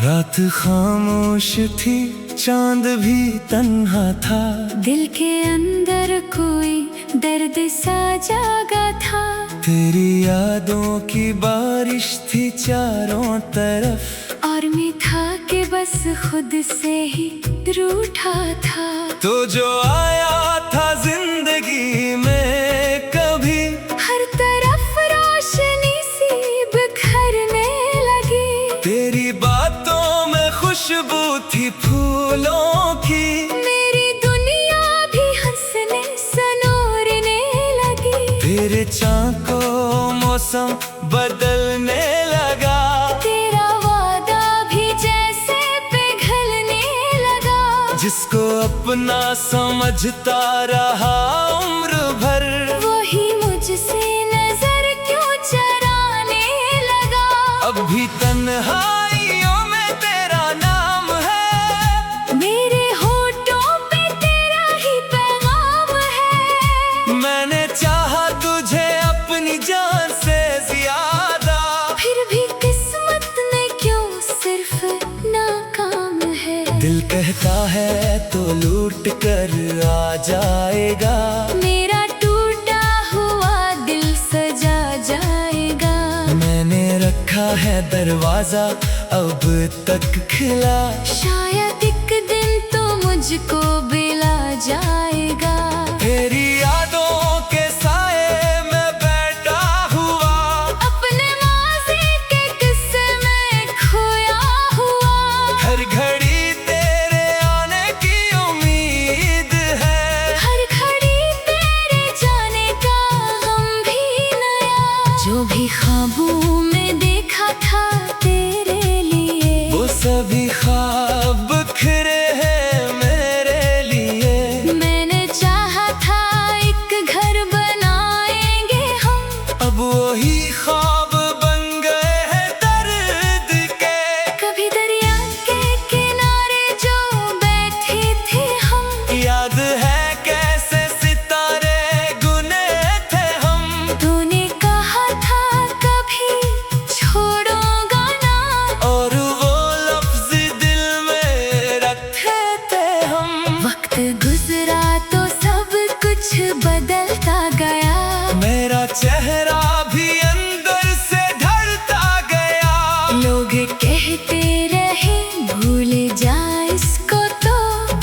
रात खामोश थी, चांद भी तन्हा था। दिल के अंदर कोई दर्द सा जागा था। तेरी यादों की बारिश थी चारों तरफ, और मैं था कि बस खुद से ही रूठा था। तो जो आया था जिंदगी में कभी, हर तरफ रोशनी सी बिखरने लगी। तेरी बातों में खुशबू थी फूलों की। मेरी दुनिया भी हंसने सनोरने लगी। तेरे चाँद को मौसम बदलने लगा। तेरा वादा भी जैसे पिघलने लगा। जिसको अपना समझता रहा उम्र भर, वही मुझसे नजर क्यों चराने लगा। अब भी तन्हाइयों में तेरा नाम है। मेरे होठों पे तेरा ही पैगाम है। मैंने चाहा तुझे अपनी जान से ज्यादा, फिर भी किस्मत ने क्यों सिर्फ नाकाम है। दिल कहता है तो लूट कर आ जाएगा। मेरा टूटा हुआ दिल सजा जाएगा। मैंने रखा है दरवाजा अब तक खिला। शायद एक दिन तो मुझको बिला जाएगा। तेरी यादों के साए में बैठा हुआ, अपने माज़ी के किस्से में खोया हुआ। हर घड़ी तेरे आने की उम्मीद है। हर घड़ी तेरे जाने का गम भी नया। जो भी ख्वाबों में देखा था तेरे लिए, वो सभी ख्वाब बिखरे हैं मेरे लिए। मैंने चाहा था एक घर बनाएंगे हम। अब वही ख्वाब बन गए हैं दर्द के। कभी दरिया के किनारे जो बैठे थे हम, याद है कैसे सितारे गुने थे हम। तूने कहा था कभी छोड़ूंगा ना, और वो लफ्ज दिल में रखे थे हम। वक्त गुजरा तो सब कुछ बदलता गया। मेरा चेहरा भी अंदर से ढलता गया। लोग कहते रहे भूल जा इसको तो,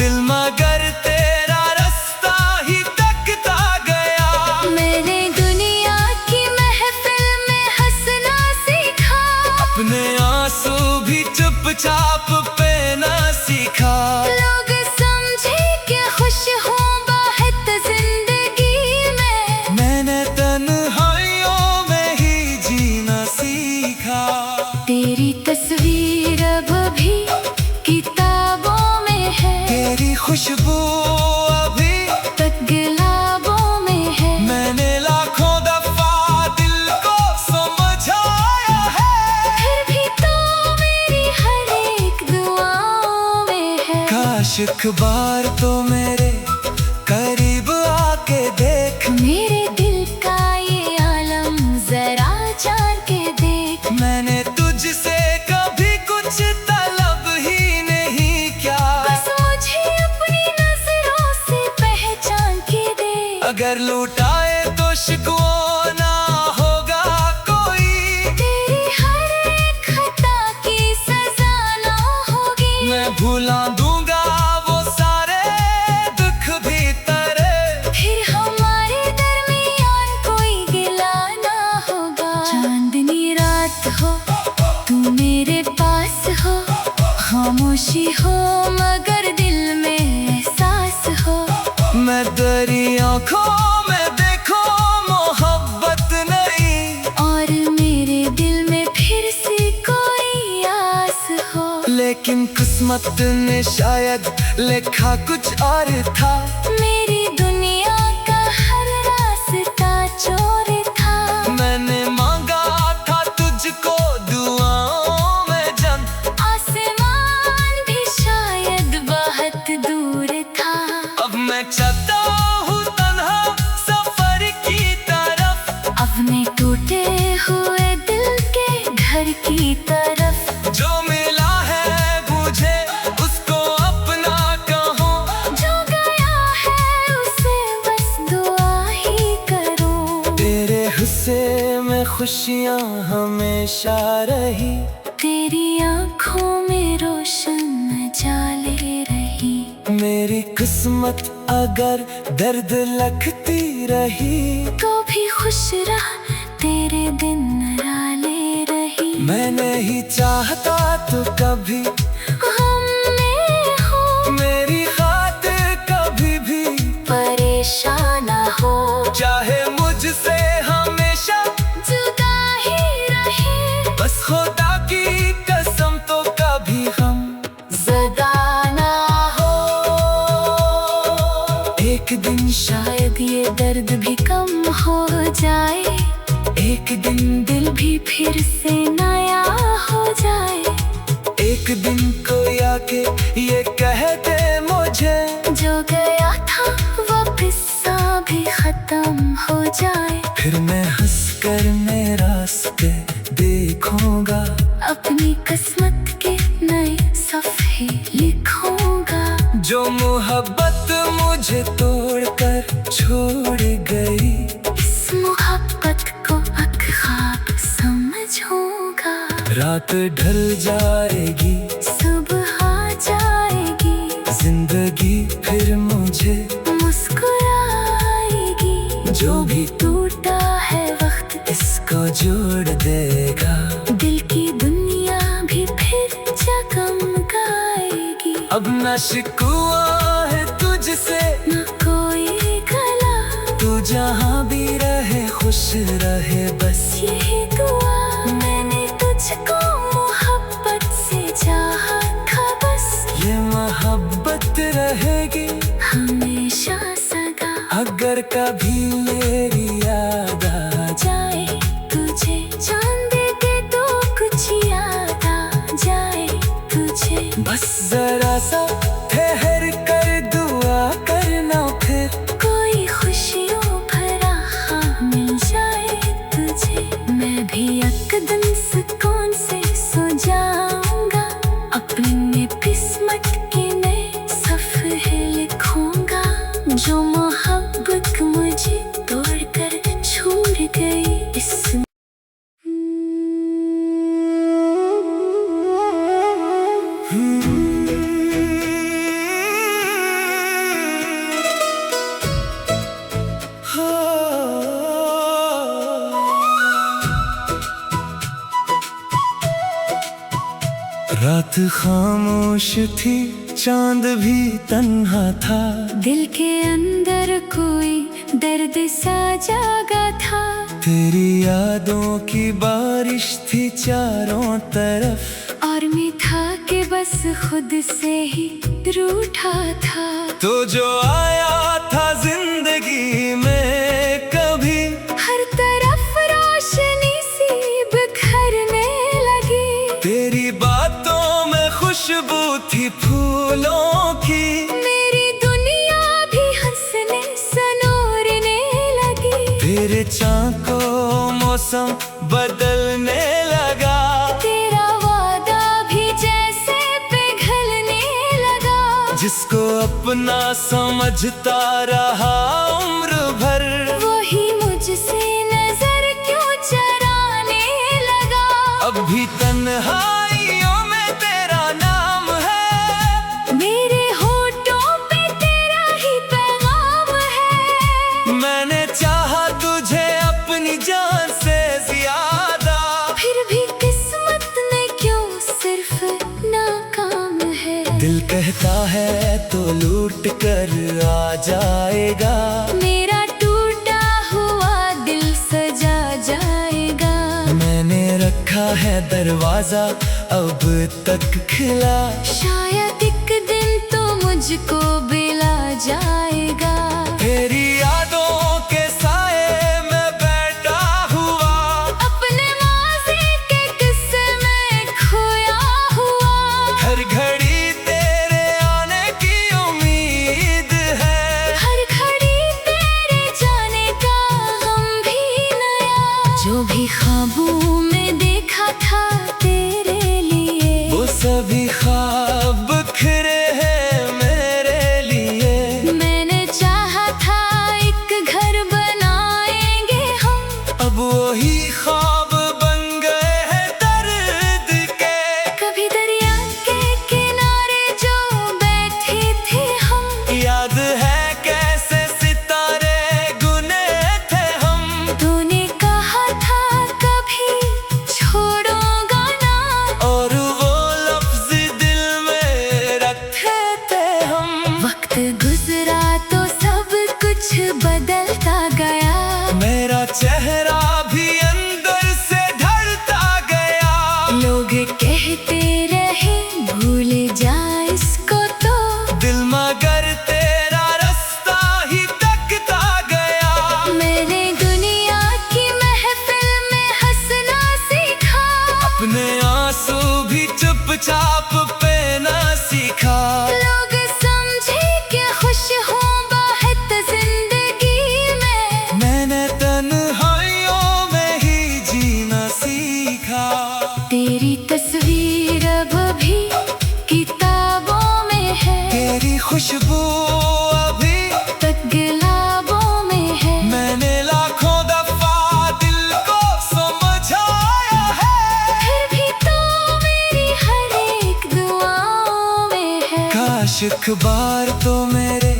दिल मगर तेरा रास्ता ही तकता गया। मैंने दुनिया की महफिल में हंसना सीखा। अपने आंसू भी चुपचाप पीना सीखा। लोग समझे कि खुश हूँ बाहत जिंदगी में। मैंने तन्हाइयों में ही जीना सीखा। तेरी तस्वीर अब भी किताबों में है। तेरी खुशबू अभी तक गुलाबों में है। मैंने लाखों दफा दिल को समझाया है। फिर भी तो मेरी हर एक दुआओं में है। काश एक बार तो मेरे करीब आके देख। मेरे दिल का ये आलम जरा जान के देख। मैंने तुझसे कभी कुछ तलब ही नहीं किया। बस मुझे अपनी नजरों से पहचान के दे। अगर लुटाए तो शिकवा ना होगा कोई। तेरी हर एक खता की सजा ना होगी। मैं भुला दूंगा वो सारे दुख भीतर। फिर हमारे दरमियान कोई गिला ना होगा। चांदनी रात हो तू मेरे पास हो, खामोशी हो मगर दिल में एहसास हो। मैं तेरी आँखों में देखो मोहब्बत नहीं, और मेरे दिल में फिर से कोई आस हो। लेकिन किस्मत ने शायद लिखा कुछ और था। मेरी दुनिया का हर रास्ता चोर था। मैंने मांगा था तुझको दुआओं में जन। आसमान भी शायद बहुत दूर था। अब मैं चलता हूँ तन्हा सफर की तरफ। अपने टूटे हुए दिल के घर की तरफ। जो मिला है खुशियाँ हमेशा रही। तेरी आँखों में रोशन जाले रही। मेरी किस्मत अगर दर्द लगती रही, तो भी खुश रह, तेरे दिन राले रही। मैं नहीं चाहता तो कभी हम में हो, मेरी खातिर कभी भी परेशान ना हो। चाहे मुझसे हमेशा जुदा ही रहे, बस खुदा की कसम तो कभी हम जुदा ना हो। एक दिन शायद ये दर्द भी कम हो जाए, एक दिन दिल भी फिर से नया हो जाए। एक दिन कोई आके ये कह दे मुझे, जो गया था वो किस्सा भी खत्म हो जाए। फिर मैं हंसकर मेरे रास्ते देखूंगा, अपनी किस्मत के नए सफ़े लिखूंगा। जो मोहब्बत मुझे तोड़कर छोड़ गई, इस मोहब्बत को एक ख्वाब समझूंगा। रात ढल जाएगी, सुबह आ जाएगी, जिंदगी फिर मुझे मुस्कुराएगी। जो भी टूटा है वक्त इसको जोड़ देगा। दिल की दुनिया भी फिर जगमगाएगी। अब न शिकवा है तुझसे न कोई गला, तू जहाँ भी रहे खुश रहे बस। यही दुआ, मैंने तुझको मोहब्बत से चाहा था बस। ये मोहब्बत रहेगी हमेशा सदा। अगर कभी मेरी याद आ जाए तुझे चांद के तो कुछ याद आ जाए तुझे। बस जरा सा ठहर कर दुआ करना, फिर कोई खुशियों भरा ख्वाब मिल जाए तुझे। मैं भी एक दिन सुकून से सो जाऊंगा, अपने किस्मत के नए सफ़े लिखूंगा। जो मोहब्बत मुझे तोड़कर छोड़ गई, इस रात खामोश थी, चांद भी तन्हा था। दिल के अंदर कोई दर्द सा जागा था। तेरी यादों की बारिश थी चारों तरफ, और मैं था कि बस खुद से ही रूठा था। तो जो आया था जिंदगी में कभी, हर तरफ रोशनी सी बिखरने लगी। तेरी बातों में खुशबू थी फूलों की। मेरी दुनिया भी हंसने सनोरने लगी। तेरे चाँद को मौसम बदलने लगा, तेरा वादा भी जैसे पिघलने लगा। जिसको अपना समझता रहा उम्र भर, वही मुझसे नजर क्यों चराने लगा। अब भी तन्हाइयों में तेरा नाम है, मेरे होठों पे तेरा ही पैगाम है। मैंने चाहा तुझे अपनी जान से ज्यादा, फिर भी किस्मत ने क्यों सिर्फ नाकाम है। दिल कहता है तो लूट कर आ जाएगा, मेरा टूटा हुआ दिल सजा जाएगा। मैंने रखा है दरवाजा अब तक खिला, शायद एक दिन तो मुझको बिला जाएगा। तेरी यादों के साए में बैठा हुआ, अपने माज़ी के किस्से में खोया हुआ। हर घड़ी तेरे आने की उम्मीद है, हर घड़ी तेरे जाने का गम भी नया। जो भी ख्वाबों में देखा था तेरे लिए, वो सभी ख्वाब बिखरे हैं मेरे लिए। मैंने चाहा था एक घर बनाएंगे हम, अब वही ख्वाब चुपचाप पे ना सीखा। लोग समझे कि खुश हूँ बहुत जिंदगी में, मैंने तन्हाइयों में ही जीना सीखा। तेरी तस्वीर अब भी किताबों में है, तेरी खुशबू अभी तक गुलाबों में है। मैंने लाखों दफा दिल को समझाया है, फिर भी तो मेरी हर एक दुआओं में है। काश एक बार तो मेरे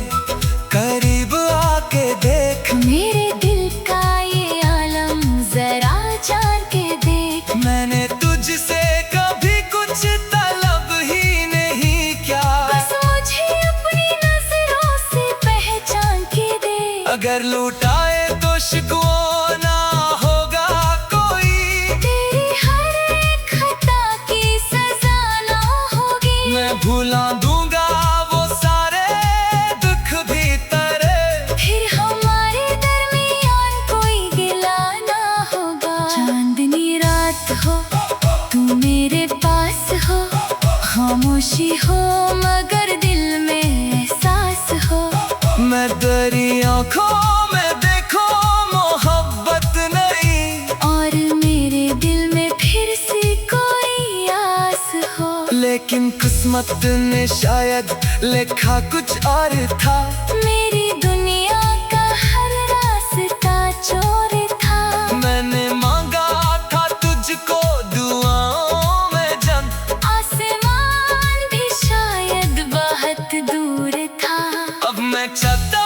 करीब आके देख, मेरे दिल का ये आलम जरा जान के देख। मैंने तुझसे कभी कुछ तलब ही नहीं किया, बस मुझे अपनी नजरों से पहचान के दे। अगर लुटाए तो शिकवा ना होगा कोई, तेरी हर एक खता की सजा ना होगी। मैं भुला दूंगा वो सारे दुख भी तेरे। फिर हमारे दरमियान कोई गिला ना होगा। चांदनी रात हो, तू मेरे पास हो, खामोशी हो मगर दिल में एहसास हो। मैं तेरी आँखों में देखो मोहब्बत नहीं, और मेरे दिल में फिर से कोई आस हो। लेकिन किस्मत ने शायद लिखा कुछ और था। मेरी दुनिया का हर रास्ता चोर था। मैंने मांगा था तुझको दुआओं में जन, आसमान भी शायद बहुत दूर था। अब मैं चलता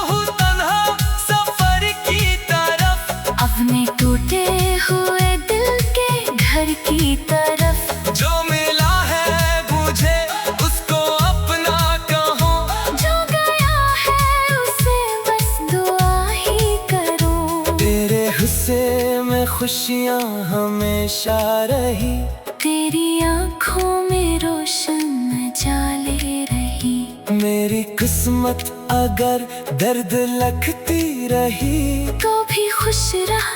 हूँ तन्हा सफर की तरफ, अपने टूटे हुए दिल के घर की तरफ। जो मिला है मुझे उसको अपना कहूँ, जो गया है उसे बस दुआ ही करूं। तेरे हिस्से में खुशियाँ हमेशा रही, तेरी आँखों में रोशन जाले रही। मेरी किस्मत अगर दर्द लगती रही, तो भी खुश रह,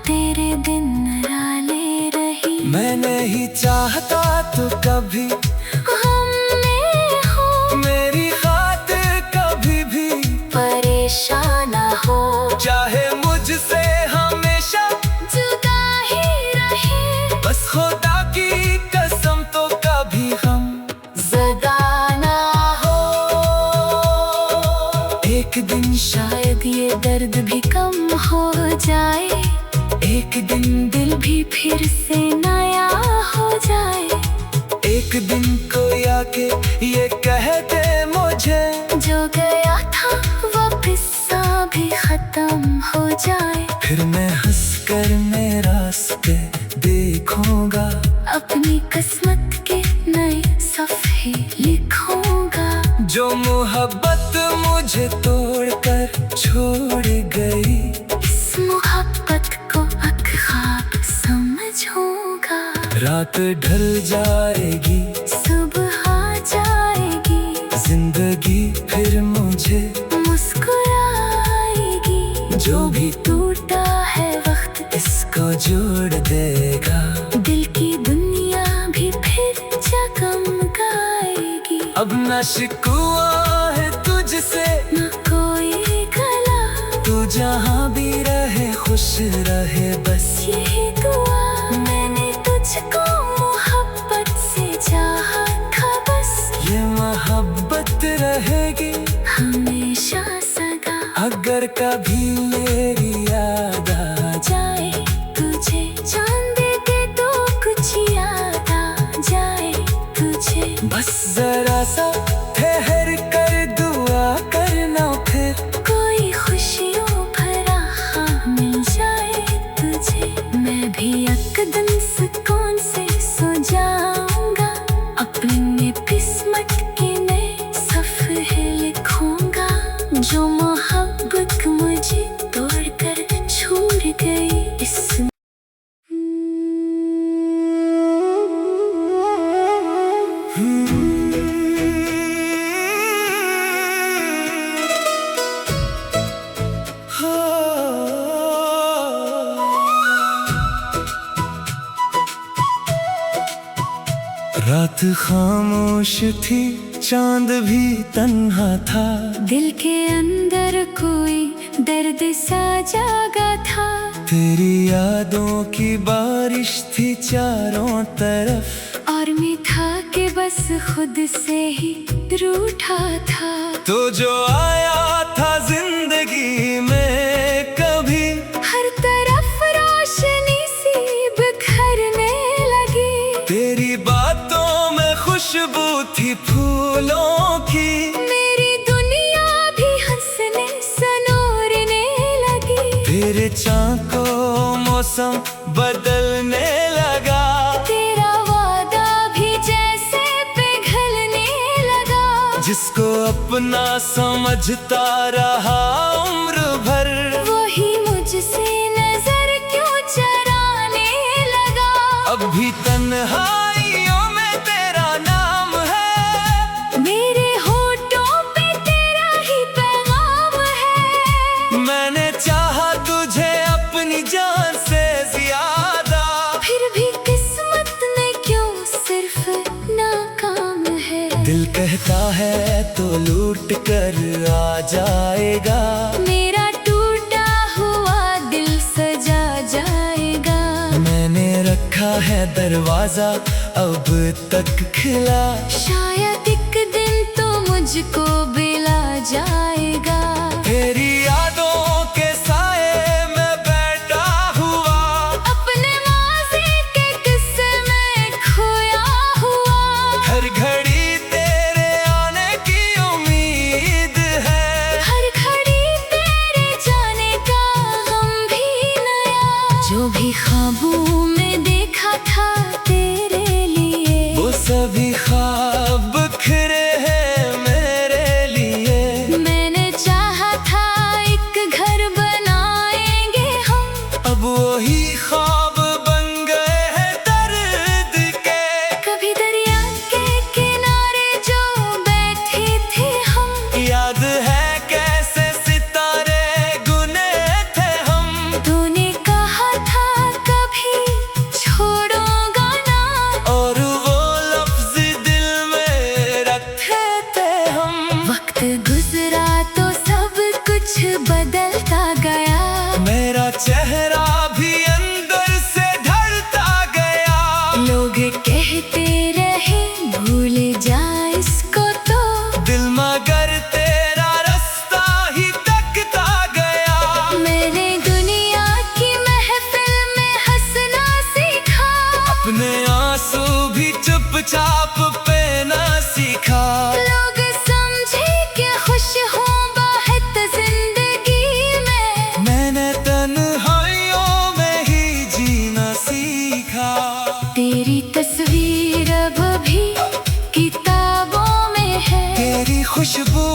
तेरे दिन राले रही। मैं नहीं चाहता तो कभी हम में हो, मेरी खातिर कभी भी परेशान ना हो। चाहे मुझसे हमेशा जुदा ही रहे, बस खुदा की कसम तो कभी हम जुदा ना हो। एक दिन शायद ये दर्द भी कम हो जाए, एक दिन दिल भी फिर से नया हो जाए। एक दिन कोई आके ये कहते मुझे, जो गया था वो किस्सा भी खत्म हो जाए। फिर मैं हंस कर मेरे रास्ते देखूंगा, अपनी किस्मत के नए सफ़े लिखूंगा। जो मोहब्बत मुझे तोड़कर छोड़ गई, इस मोहब्बत को एक ख्वाब समझूंगा। रात ढल जाएगी, सुबह आ जाएगी, जिंदगी फिर मुझे मुस्कुराएगी। जो भी टूटा है वक्त इसको जोड़ देगा। दिल की दुनिया भी फिर जगमगाएगी। अब न शिकवा है तुझसे न कोई गला, तू जहाँ भी रहे खुश रहे बस। यही दुआ मैंने तुझको मोहब्बत से चाहा था बस। ये मोहब्बत रहेगी हमेशा सदा। अगर कभी मेरी याद आ जाए तुझे चांद के तो कुछ याद आ जाए तुझे। बस जरा सा ठहर कर दुआ करना, फिर कोई खुशियों भरा ख्वाब मिल जाए तुझे। मैं भी एक दिन सुकून से सो जाऊंगा, अपने किस्मत के नए सफ़े लिखूंगा। जो मोहब्बत मुझे रात खामोश थी, चांद भी तन्हा था। दिल के अंदर कोई दर्द सा जागा था। तेरी यादों की बारिश थी चारों तरफ, और मैं था कि बस खुद से ही रूठा था। तो जो आया था जिंदगी में कभी, हर तरफ रोशनी सी बिखरने लगी। तेरी बातों में खुशबू थी फूलों की। मेरी दुनिया भी हंसने सनोरने लगी। तेरे चाँद को मौसम बदलने लगा। तेरा वादा भी जैसे पिघलने लगा। जिसको अपना समझता रहा उम्र भर, वही मुझसे नजर क्यों चराने लगा। अब भी तन्हाइयों में तेरा नाम है। मेरे होठों पे तेरा ही पैगाम है। मैंने चाहा तुझे अपनी जान से ज्यादा, फिर भी किस्मत ने क्यों सिर्फ नाकाम है। दिल कहता है तो लूट कर आ जाएगा। मेरा टूटा हुआ दिल सजा जाएगा। मैंने रखा है दरवाजा अब तक खुला, शायद एक दिन तो मुझको बिला जाएगा। तेरी यादों के साए में बैठा हुआ, अपने माज़ी के किस्से में खोया हुआ। हर घड़ी तेरे आने की उम्मीद है। हर घड़ी तेरे जाने का गम भी नया। जो भी ख्वाबों में देखा था तेरे लिए, वो सभी ख्वाब बिखरे हैं मेरे लिए। मैंने चाहा था एक घर बनाएंगे हम, अब वही ख्वाब बन गए हैं दर्द के। कभी दरिया के किनारे जो बैठे थे हम। याद है कैसे सितारे गुने थे हम। तूने कहा था कभी छोड़ूंगा ना, और वो लफ्ज दिल में रखे थे हम। वक्त गुजरा तो सब कुछ बदलता गया। मेरा चेहरा भी अंदर से ढलता गया। लोग कहते रहे भूल जा इसको तो, दिल मगर तेरा रास्ता ही तकता गया। मैंने दुनिया की महफिल में हंसना सीखा। अपने आंसू भी चुपचाप पीना सीखा। लोग समझे कि खुश हूँ बाहत जिंदगी में। मैंने तन्हाइयों में ही जीना सीखा। तेरी तस्वीर अब भी किताबों में है। तेरी खुशबू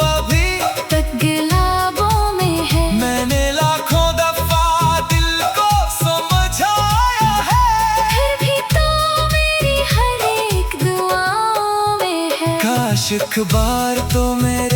अभी तक गुलाबों में है। मैंने लाखों दफा दिल को समझाया है। फिर भी तो मेरी हर एक दुआओं में है। काश एक बार तो मेरे